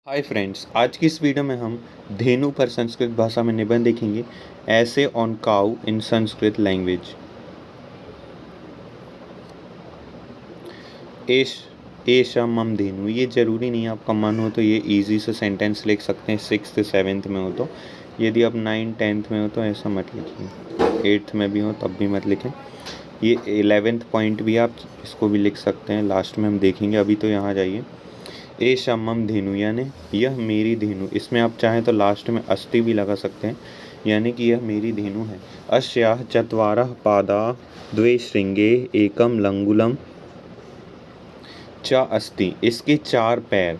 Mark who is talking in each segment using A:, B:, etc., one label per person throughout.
A: Hi friends, आज की इस वीडियो में हम धेनु पर संस्कृत भाषा में निबंध देखेंगे। Essay on cow in Sanskrit language. एश एशा मम धेनु, ये ज़रूरी नहीं है आपका मन हो तो ये इजी से सेंटेंस लिख सकते हैं। 6th 7th में हो तो, यदि आप 9th 10th में हो तो ऐसा मत लिखिए। 8th में भी हो तब भी मत लिखें। ये 11th पॉइंट भी आप इसको भी लिख सकते हैं, लास्ट में हम देखेंगे। अभी तो यहाँ जाइए। एषा मम धेनु यानी यह मेरी धेनु। इसमें आप चाहें तो लास्ट में अस्ति भी लगा सकते हैं, यानी कि यह मेरी धेनु है। अस्याः चत्वारः पादा द्वे श्रृंगे एकम लंगुलम च अस्ति, इसके 4 पैर,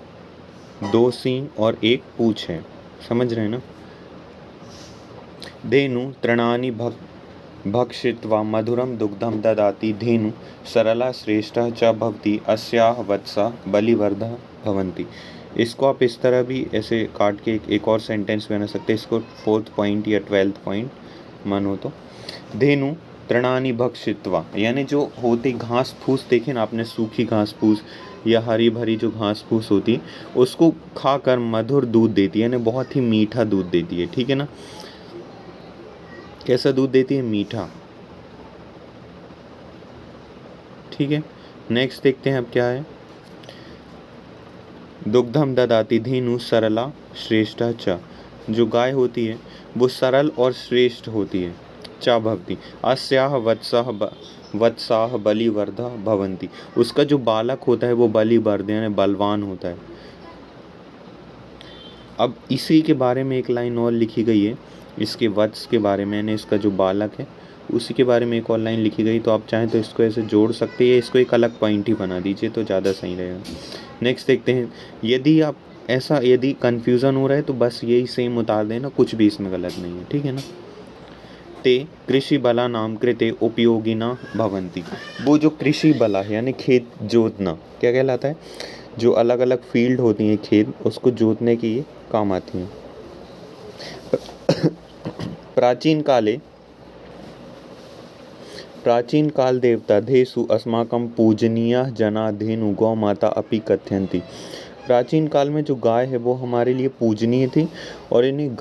A: 2 सींग और 1 पूँछ है। समझ रहे हैं ना। धेनु तृणानि भक्षित्वा मधुरम दुग्धम ददाति। धेनु सरला श्रेष्ठा च भवति, अस्याः वत्सा बलिवर्धा भवन्ति। इसको आप इस तरह भी ऐसे काट के एक और सेंटेंस बना सकते हैं। इसको 4th पॉइंट या 12th पॉइंट मन हो तो। धेनु तृणानि भक्षित्वा यानी जो होती घास फूस, देखे ना आपने, सूखी घास फूस या हरी भरी जो घास फूस होती, उसको खाकर मधुर दूध देती है, यानी बहुत ही मीठा दूध देती है। ठीक है ना। कैसा दूध देती है? मीठा। ठीक है। नेक्स्ट देखते हैं अब क्या है। दुग्धम ददाति धेनु सरला श्रेष्ठा च, जो गाय होती है वो सरल और श्रेष्ठ होती है। च भवति अस्याः वत्साः बलिवर्धा भवन्ति, उसका जो बालक होता है वो बलिवर्ध यानी बलवान होता है। अब इसी के बारे में एक लाइन और लिखी गई है, इसके वत्स के बारे में, यानी इसका जो बालक है उसी के बारे में एक और लाइन लिखी गई। तो आप चाहें तो इसको ऐसे जोड़ सकते हैं, इसको एक अलग पॉइंट ही बना दीजिए तो ज़्यादा सही रहेगा। नेक्स्ट देखते हैं। यदि कन्फ्यूज़न हो रहा है तो बस यही सेम उतार देना, कुछ भी इसमें गलत नहीं है। ठीक है ना। ते कृषि बला नाम कृते उपयोगिना भवन्ति, वो जो कृषि बला है यानी खेत जोतना क्या कहलाता है? जो अलग अलग फील्ड होती हैं खेत, उसको जोतने के ये काम आती हैं। प्राचीन काल देवता धेसु अस्माकं पूजनीयः जना धेनु गौ माता अपि कथयन्ति। प्राचीन काल में जो गाय है वो हमारे लिए पूजनीय थी और इन्हें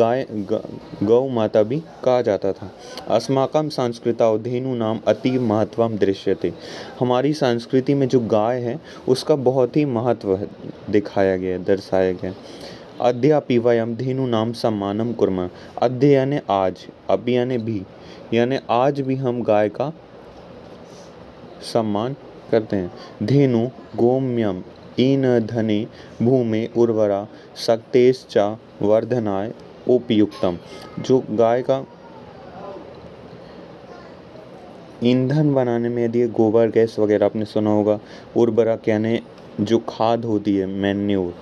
A: गौ माता भी कहा जाता था। अस्माकं संस्कृतौ धेनु नाम अति महत्वम दृश्यते, हमारी संस्कृति में जो गाय है उसका बहुत ही महत्व दिखाया गया, दर्शाया गया। अद्यापि वयम धेनु नाम सम्मानम कुर्मः, अद्य यानी आज, अभी यानी भी, यानी आज भी हम गाय का सम्मान करते हैं। धेनु गोम्यम ईंधने भूमि उर्वरा शक्तेश्च वर्धनाय उपयुक्तम, जो गाय का ईंधन बनाने में, यदि गोबर गैस वगैरह आपने सुना होगा, उर्वरक यानी जो खाद होती है, मैन्योर,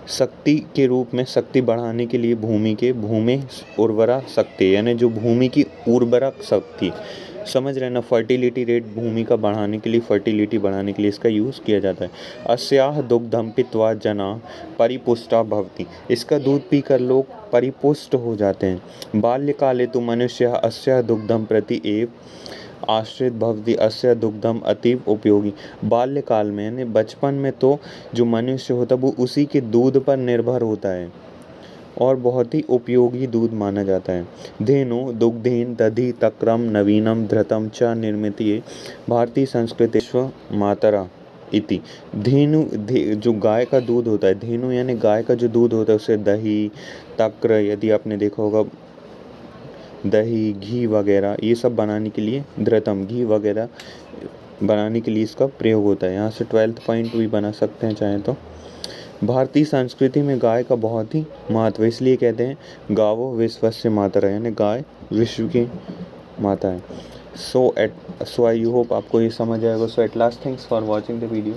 A: शक्ति के रूप में, शक्ति बढ़ाने के लिए भूमि उर्वरा शक्ति यानी जो भूमि की उर्वरक शक्ति, समझ रहे ना। फर्टिलिटी रेट भूमि का बढ़ाने के लिए, फर्टिलिटी बढ़ाने के लिए इसका यूज़ किया जाता है। अस्याः दुग्धम पीत्वा जना परिपुष्टा भवति, इसका दूध पीकर लोग परिपुष्ट हो जाते हैं। बाल्यकाले तो मनुष्य अस्याः दुग्धम प्रति एव आश्रित भवति, अस्य दुग्धम अतीव उपयोगी। बाल्यकाल में यानी बचपन में तो जो मनुष्य होता है वो उसी के दूध पर निर्भर होता है और बहुत ही उपयोगी दूध माना जाता है। धेनु दुग्धेन दधि तक्रम नवीनम धृतम च निर्मितिये, भारतीय संस्कृति विश्व मातरा इति। जो गाय का दूध होता है, धेनु यानी गाय का जो दूध होता है, उसे दही तक्र, यदि आपने देखा होगा, दही घी वगैरह ये सब बनाने के लिए, धृतम घी वगैरह बनाने के लिए इसका प्रयोग होता है। यहाँ से 12th पॉइंट भी बना सकते हैं चाहें तो। भारतीय संस्कृति में गाय का बहुत ही महत्व, इसलिए कहते हैं गावो विश्वस्य मातरः, यानी गाय विश्व की माता है। सो आई होप आपको ये समझ आएगा। So at last, thanks for watching the video.